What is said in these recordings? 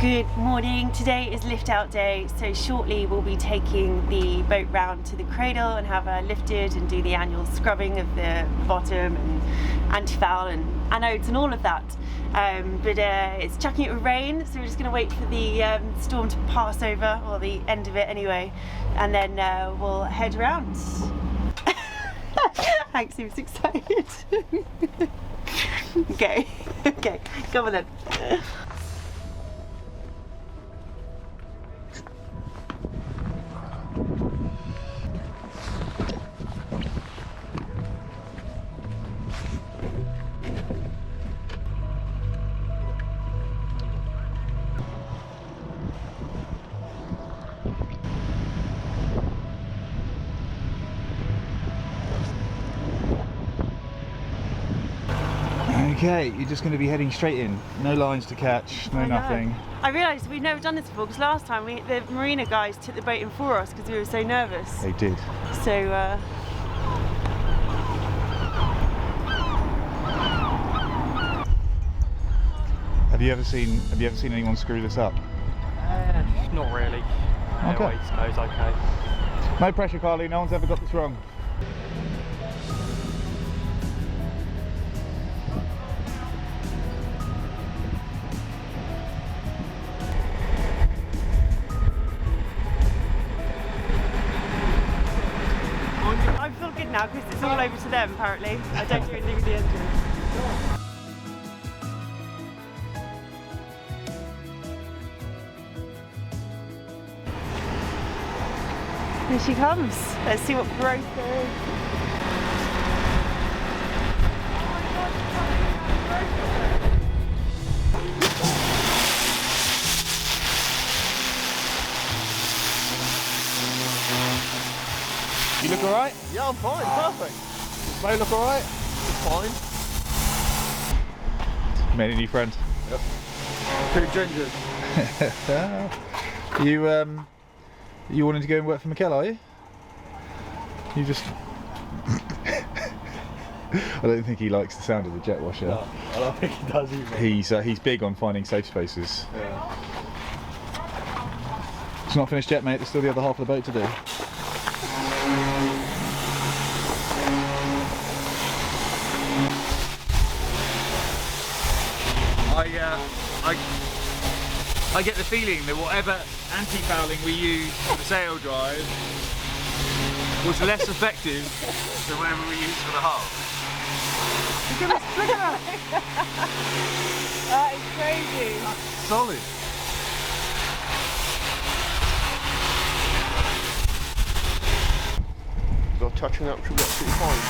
Good morning. Today is lift out day, so shortly we'll be taking the boat round to the cradle and have her lifted and do the annual scrubbing of the bottom and anti-foul and anodes and all of that. But it's chucking it with rain, so we're just going to wait for the storm to pass over, or the end of it anyway, and then we'll head around. Hank seems excited. Okay, come on then. Okay, you're just going to be heading straight in. No lines to catch, no nothing. I realised we've never done this before because last time the marina guys took the boat in for us because we were so nervous. They did. So Have you ever seen anyone screw this up? Not really. Okay. It's okay. No pressure, Carly. No one's ever got this wrong. I feel good now because it's all over to them apparently. I don't do anything with the engine. Here she comes. Let's see what growth there is. You look alright? Yeah, I'm fine, perfect. Mo look alright? Fine. Made a new friend. Yep. Pretty ginger. You wanting to go and work for Mikel, are you? You just... I don't think he likes the sound of the jet washer. No, I don't think he does either. He's big on finding safe spaces. Yeah. It's not finished yet, mate. There's still the other half of the boat to do. I get the feeling that whatever anti-fouling we used for the sail drive was less effective than whatever we used for the hull. Look at that! That is crazy. Solid. Got touching up should be absolutely fine.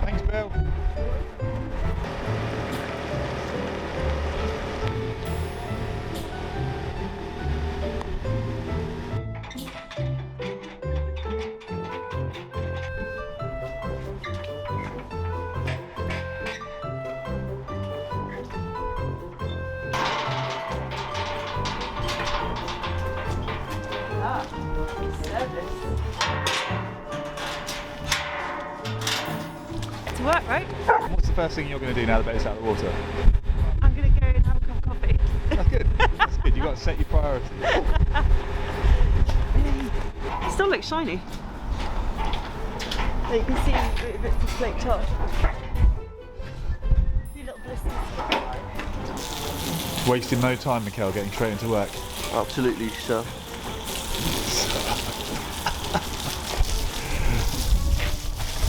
Thanks, Bill. To work, right? What's the first thing you're going to do now the boat's out of the water? I'm going to go and have a cup of coffee. That's good. That's good. You've got to set your priorities. It still looks shiny. So you can see bits of flaked off. A few little blisters. Wasting no time, Mikel, getting straight into work. Absolutely, sir.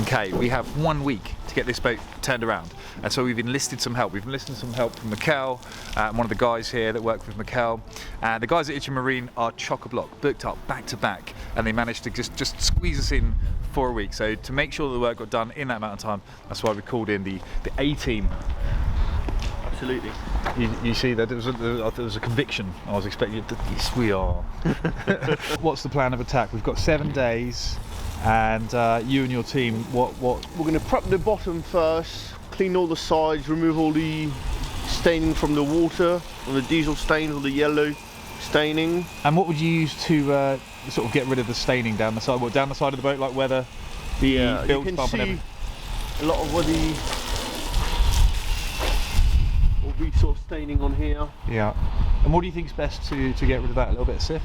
Okay, we have 1 week to get this boat turned around, and so we've enlisted some help. We've enlisted some help from Mikel, one of the guys here that work with Mikel. The guys at Itchen Marine are chock-a-block, booked up back to back, and they managed to just squeeze us in for a week. So to make sure the work got done in that amount of time, that's why we called in the A team. Absolutely. You see that there was a conviction. I was expecting. Yes, we are. What's the plan of attack? We've got 7 days. And you and your team, what? We're going to prep the bottom first, clean all the sides, remove all the staining from the water, from the diesel stains or the yellow staining. And what would you use to sort of get rid of the staining down the side? Well, down the side of the boat, like where the You bilge can bump and see everything? a lot of will be sort of staining on here. Yeah. And what do you think is best to get rid of that? A little bit of Sif?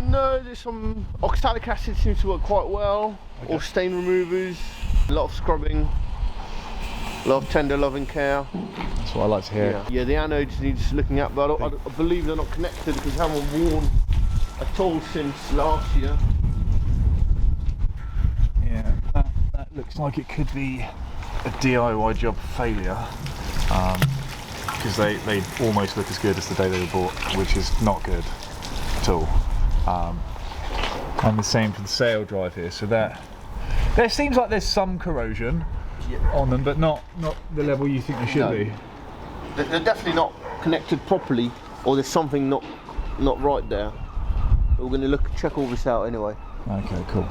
No, there's some oxalic acid seems to work quite well, Okay. or stain removers, a lot of scrubbing, a lot of tender loving care. That's what I like to hear. Yeah, the anodes needs looking at, but I believe they're not connected because they haven't worn at all since last year. Yeah, that looks like it could be a DIY job failure, because they almost look as good as the day they were bought, which is not good at all. And the same for the sail drive here, so that there seems like there's some corrosion on them, but not the level you think they should No. be. They're definitely not connected properly, or there's something not right there. But we're going to check all this out anyway. Okay, cool.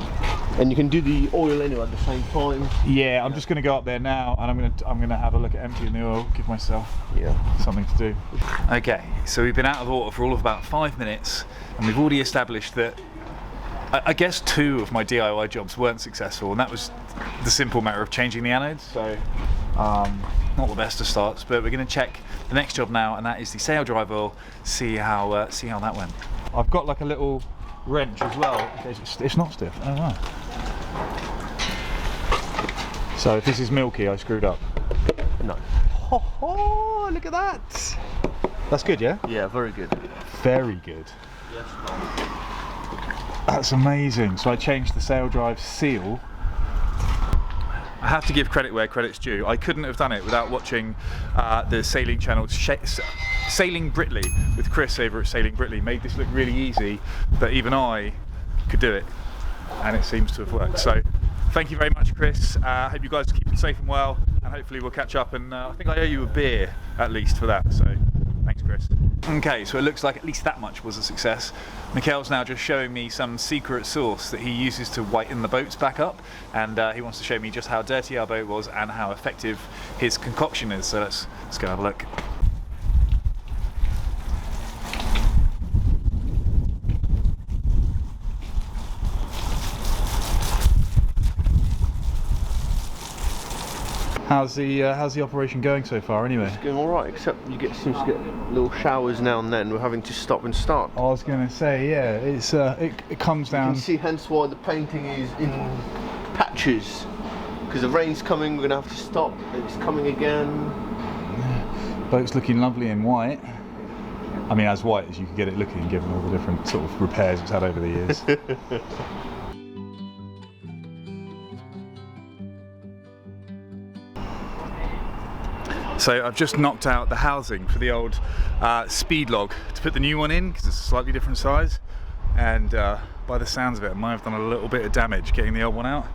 And you can do the oil anyway at the same time. Yeah, I'm just going to go up there now, and I'm gonna have a look at emptying the oil, give myself something to do. Okay, so we've been out of the water for all of about 5 minutes, and we've already established that I guess 2 of my DIY jobs weren't successful, and that was the simple matter of changing the anodes. So not the best of starts, but we're going to check the next job now, and that is the sail drive oil. See how that went. I've got like a little wrench as well in case it's not stiff. Oh wow. So if this is milky, I screwed up. No. Oh, look at that. That's good, yeah? Yeah, very good. Very good. Yes. That's amazing. So I changed the sail drive seal. I have to give credit where credit's due. I couldn't have done it without watching the sailing channel Sailing Britley with Chris over at Sailing Britley. Made this look really easy, but even I could do it, and it seems to have worked. So thank you very much, Chris. I hope you guys are keeping safe and well, and hopefully we'll catch up, and I think I owe you a beer at least for that, so thanks, Chris. Okay, so it looks like at least that much was a success. Mikhail's now just showing me some secret sauce that he uses to whiten the boats back up, and he wants to show me just how dirty our boat was and how effective his concoction is. So let's go have a look. How's the operation going so far anyway? It's going alright, except you seems to get little showers now and then. We're having to stop and start. I was going to say, yeah, it's it comes You down. can see hence why the painting is in patches. Because the rain's coming, we're going to have to stop. It's coming again. Boat's looking lovely in white. I mean, as white as you could get it looking, given all the different sort of repairs it's had over the years. So I've just knocked out the housing for the old speed log to put the new one in, because it's a slightly different size, and by the sounds of it, I might have done a little bit of damage getting the old one out.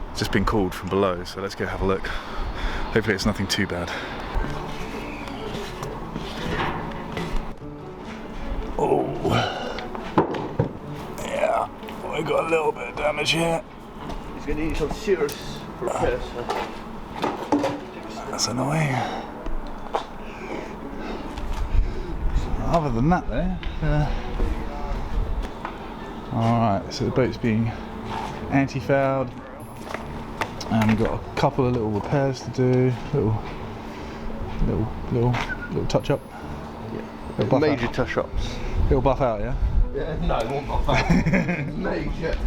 It's just been cooled from below, so let's go have a look. Hopefully it's nothing too bad. Oh, yeah, we got a little bit of damage here. It's going to need some serious repairs. That's annoying. Other than that, alright, so the boat's being anti-fouled, and we've got a couple of little repairs to do, little touch-up. Yeah. Major touch-ups. Little buff out, yeah? Yeah, no, not buff out. Major.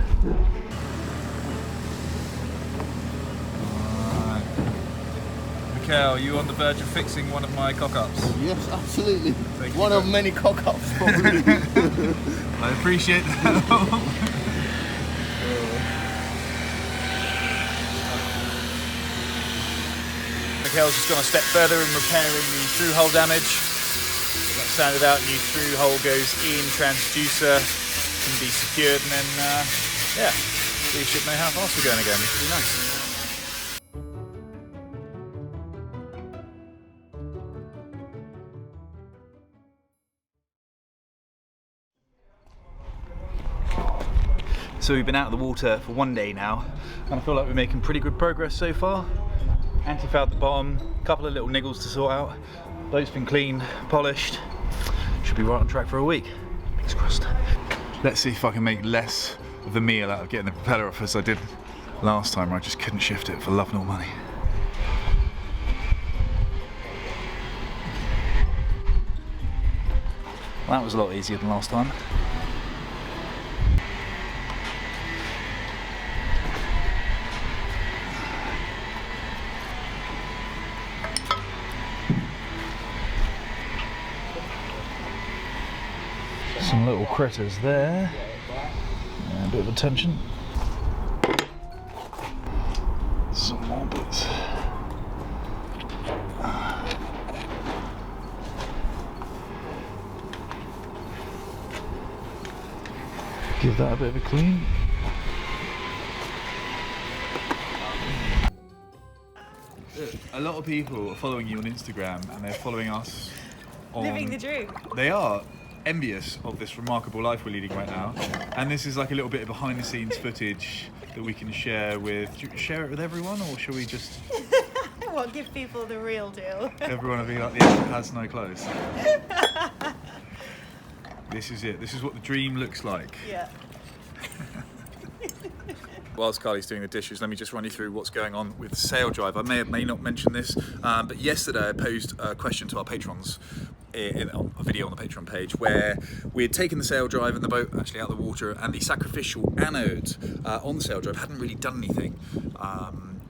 Mikhail, you on the verge of fixing one of my cock-ups? Yes, absolutely. Thank you One of many cock-ups, probably. I appreciate that. Mikhail's just gone a step further in repairing the through hole damage. Get that sanded out, new through hole goes in, transducer can be secured, and then yeah, we should know how fast we're going again. It's really nice. So we've been out of the water for 1 day now, and I feel like we're making pretty good progress so far. Anti-foul at the bottom, a couple of little niggles to sort out. Boat's been cleaned, polished. Should be right on track for a week. Fingers crossed. Let's see if I can make less of the meal out of getting the propeller off as I did last time, where I just couldn't shift it for love nor money. Well, that was a lot easier than last time. Some little critters there. Yeah, a bit of attention. Some more bits. Give that a bit of a clean. A lot of people are following you on Instagram and they're following us on... Living the dream. They are envious of this remarkable life we're leading right now, and this is like a little bit of behind the scenes footage that we can share with... Share it with everyone, or shall we just... Well, give people the real deal. Everyone will be like, the elf has no clothes. This is it. This is what the dream looks like. Yeah. Whilst Carly's doing the dishes, let me just run you through what's going on with the sail drive. I may not mention this, but yesterday I posed a question to our patrons in a video on the Patreon page where we had taken the sail drive and the boat actually out of the water, and the sacrificial anode on the sail drive hadn't really done anything,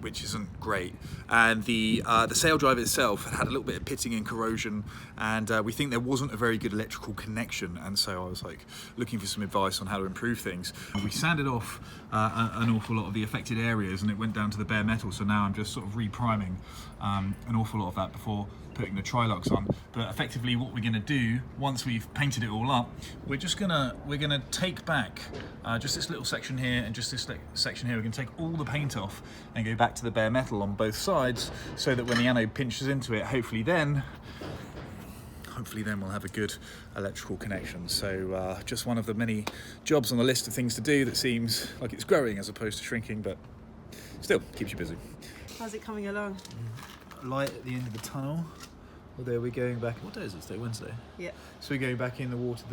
which isn't great. And the sail drive itself had a little bit of pitting and corrosion, and we think there wasn't a very good electrical connection, and so I was like looking for some advice on how to improve things. We sanded off an awful lot of the affected areas, and it went down to the bare metal, so now I'm just sort of repriming an awful lot of that before putting the Trilux on. But effectively what we're going to do once we've painted it all up, we're gonna take back just this little section here and just this section here. We're going to take all the paint off and go back to the bare metal on both sides, so that when the anode pinches into it, hopefully then we'll have a good electrical connection. So just one of the many jobs on the list of things to do that seems like it's growing as opposed to shrinking, but still keeps you busy. How's it coming along? Light at the end of the tunnel. Although we're going back, what day is it today? Wednesday? Yeah. So we're going back in the water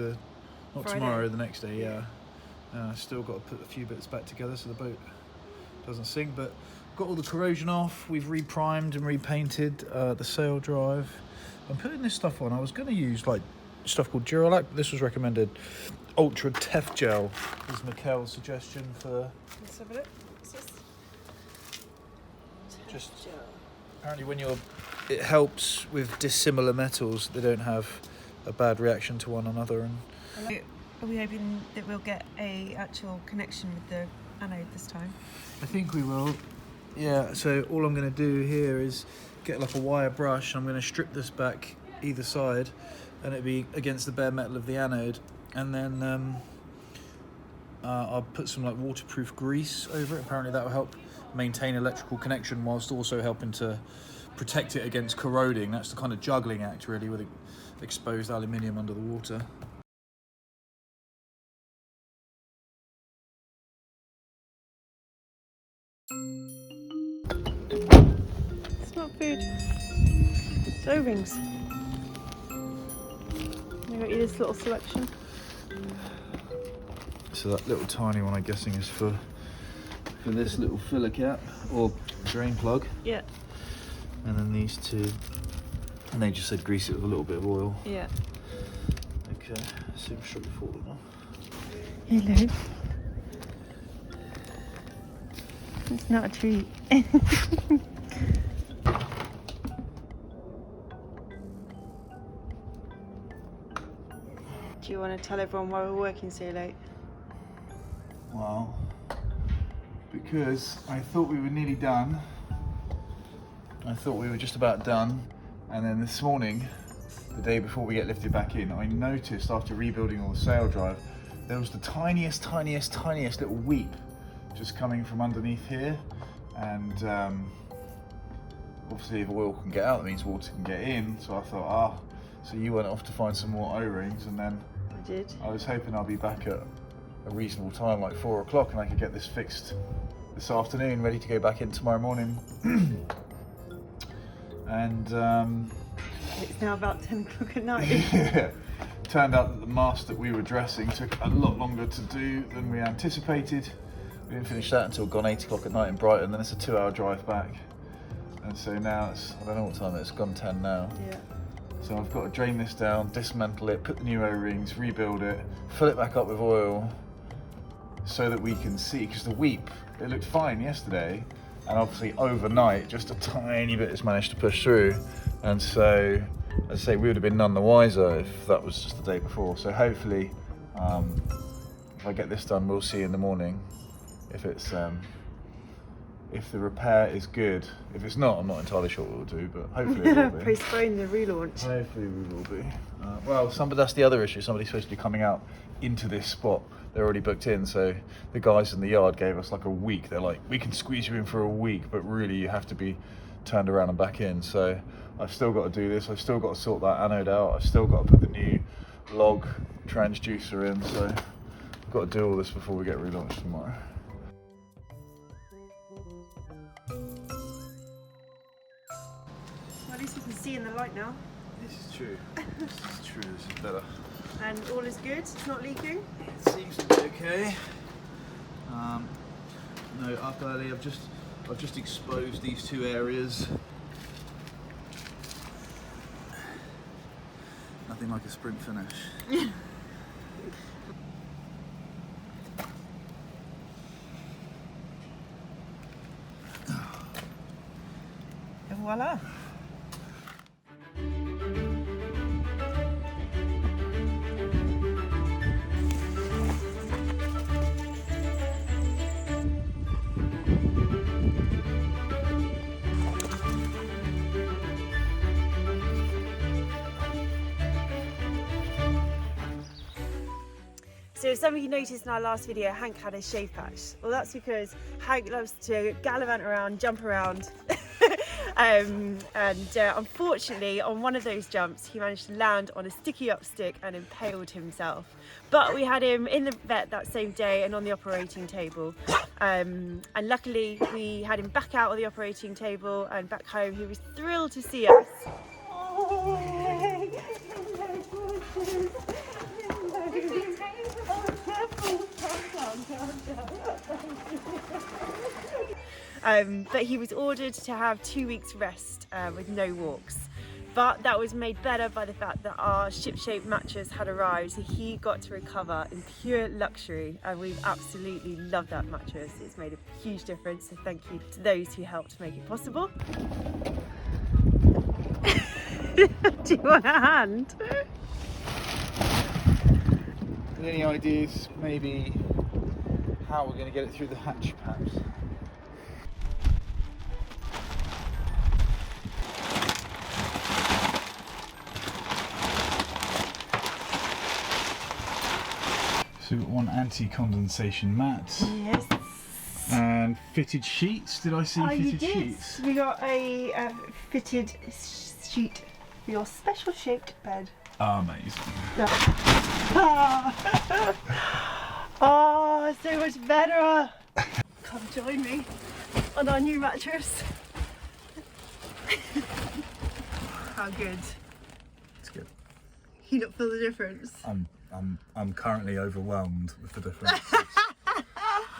not Friday. tomorrow, the next day, yeah. Still got to put a few bits back together so the boat doesn't sink, but got all the corrosion off. We've reprimed and repainted the sail drive. I'm putting this stuff on. I was going to use like stuff called Duralac, but this was recommended. Ultra Tef Gel is Mikkel's suggestion for... Let's have a look. What's this? Just apparently it helps with dissimilar metals. They don't have a bad reaction to one another. And Are we hoping that we'll get a actual connection with the anode this time? I think we will. Yeah, so all I'm going to do here is get like a wire brush. I'm going to strip this back either side, and it'll be against the bare metal of the anode, and then I'll put some like waterproof grease over it. Apparently that will help maintain electrical connection whilst also helping to protect it against corroding. That's the kind of juggling act really with exposed aluminium under the water. It's not food. It's O-rings. I got you this little selection. So that little tiny one, I'm guessing, is for this little filler cap or drain plug. Yeah. And then these two, and they just said grease it with a little bit of oil. Yeah. Okay, seems straightforward enough. Hello. It's not a treat. Do you want to tell everyone why we're working so late? Well, because I thought we were nearly done. I thought we were just about done, and then this morning, the day before we get lifted back in, I noticed after rebuilding all the sail drive, there was the tiniest little weep just coming from underneath here, and obviously if oil can get out, that means water can get in, so I thought, so you went off to find some more O-rings, and then I did. I was hoping I'll be back at a reasonable time, like 4 o'clock, and I could get this fixed this afternoon, ready to go back in tomorrow morning. and It's now about 10 o'clock at night. yeah, turned out that the mast that we were dressing took a lot longer to do than we anticipated. We didn't finish that until gone 8 o'clock at night in Brighton, then it's a 2-hour drive back. And so now it's, I don't know what time it's gone 10 now. Yeah. So I've got to drain this down, dismantle it, put the new O-rings, rebuild it, fill it back up with oil so that we can see, because the weep, it looked fine yesterday, and obviously overnight just a tiny bit has managed to push through, and so as I say, we would have been none the wiser if that was just the day before. So hopefully if I get this done, we'll see in the morning if it's if the repair is good. If it's not, I'm not entirely sure what we'll do, but hopefully it will be. Postpone the relaunch. Hopefully we will be. Well, that's the other issue. Somebody's supposed to be coming out into this spot. They're already booked in, so the guys in the yard gave us like a week. They're like, we can squeeze you in for a week, but really you have to be turned around and back in. So I've still got to do this. I've still got to sort that anode out. I've still got to put the new log transducer in. So I've got to do all this before we get relaunched tomorrow. Well, at least we can see in the light now. This is true. This is true. This is better. And all is good, it's not leaking? It seems to be okay. No, up early. I've just exposed these 2 areas. Nothing like a sprint finish. And voila. So something you noticed in our last video, Hank had a shave patch. Well, that's because Hank loves to gallivant around, jump around. Unfortunately, on one of those jumps, he managed to land on a sticky up stick and impaled himself. But we had him in the vet that same day and on the operating table. And luckily, we had him back out of the operating table and back home. He was thrilled to see us. But he was ordered to have 2 weeks rest with no walks. But that was made better by the fact that our ship-shaped mattress had arrived, so he got to recover in pure luxury, and we've absolutely loved that mattress. It's made a huge difference, so thank you to those who helped make it possible. Do you want a hand? Any ideas, maybe, how we're going to get it through the hatch, perhaps? So we've got one anti-condensation mat. Yes. And fitted sheets. Did I see fitted sheets? We got a fitted sheet for your special shaped bed. Amazing. Oh, so much better. Come join me on our new mattress. How good? It's good. You don't feel the difference? I'm currently overwhelmed with the difference.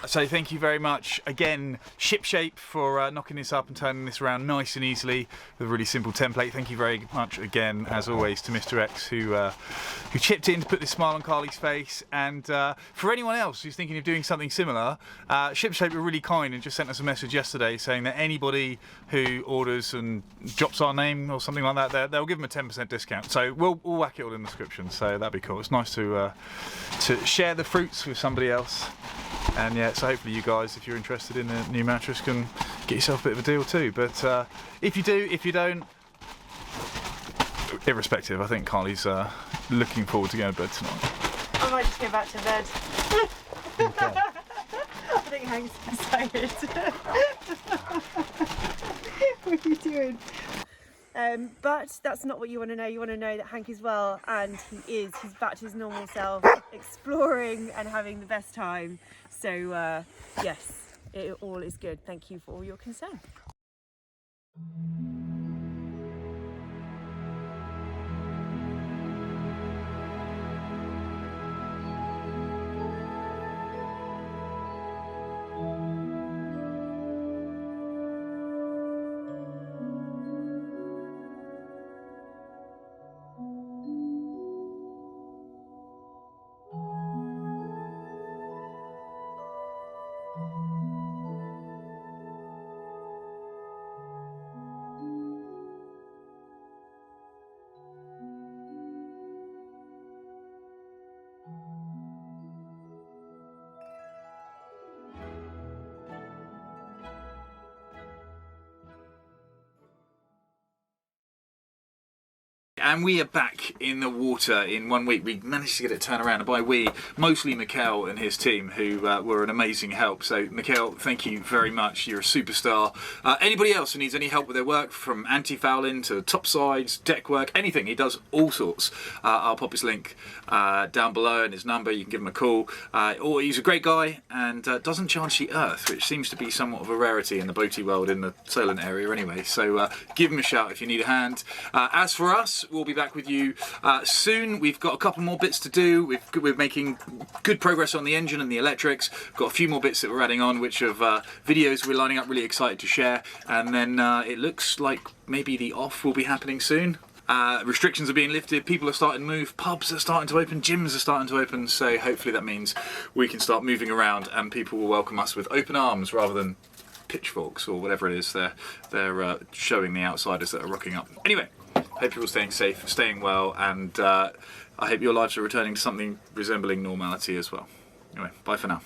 So thank you very much again, Shipshape, for knocking this up and turning this around nice and easily with a really simple template. Thank you very much again, as always, to Mr. X who chipped in to put this smile on Carly's face. And for anyone else who's thinking of doing something similar, Shipshape were really kind and just sent us a message yesterday saying that anybody who orders and drops our name or something like that, they'll give them a 10% discount. So we'll whack it all in the description. So that'd be cool. It's nice to share the fruits with somebody else. And yeah, so hopefully you guys, if you're interested in a new mattress, can get yourself a bit of a deal too. But if you do, if you don't, irrespective, I think Carly's looking forward to going to bed tonight. I might just go back to bed. Okay. I think Hank's excited. What are you doing? But that's not what you want to know. You want to know that Hank is well, and he is. He's back to his normal self, exploring and having the best time. So yes, it all is good. Thank you for all your concern. And we are back in the water in 1 week. We managed to get it turned around, and by we, mostly Mikhail and his team, who were an amazing help. So Mikhail, thank you very much. You're a superstar. Anybody else who needs any help with their work, from anti-fouling to topsides, deck work, anything, he does all sorts. I'll pop his link down below and his number. You can give him a call. Or he's a great guy and doesn't charge the earth, which seems to be somewhat of a rarity in the boaty world in the Solent area anyway. So give him a shout if you need a hand. As for us, we'll be back with you soon. We've got a couple more bits to do. We're making good progress on the engine and the electrics. Got a few more bits that we're adding on, which of videos we're lining up, really excited to share. And then it looks like maybe the off will be happening soon. Restrictions are being lifted, people are starting to move, pubs are starting to open, gyms are starting to open, so hopefully that means we can start moving around and people will welcome us with open arms rather than pitchforks or whatever it is they're showing the outsiders that are rocking up. Anyway, hope you're all staying safe, staying well, and I hope your lives are returning to something resembling normality as well. Anyway, bye for now.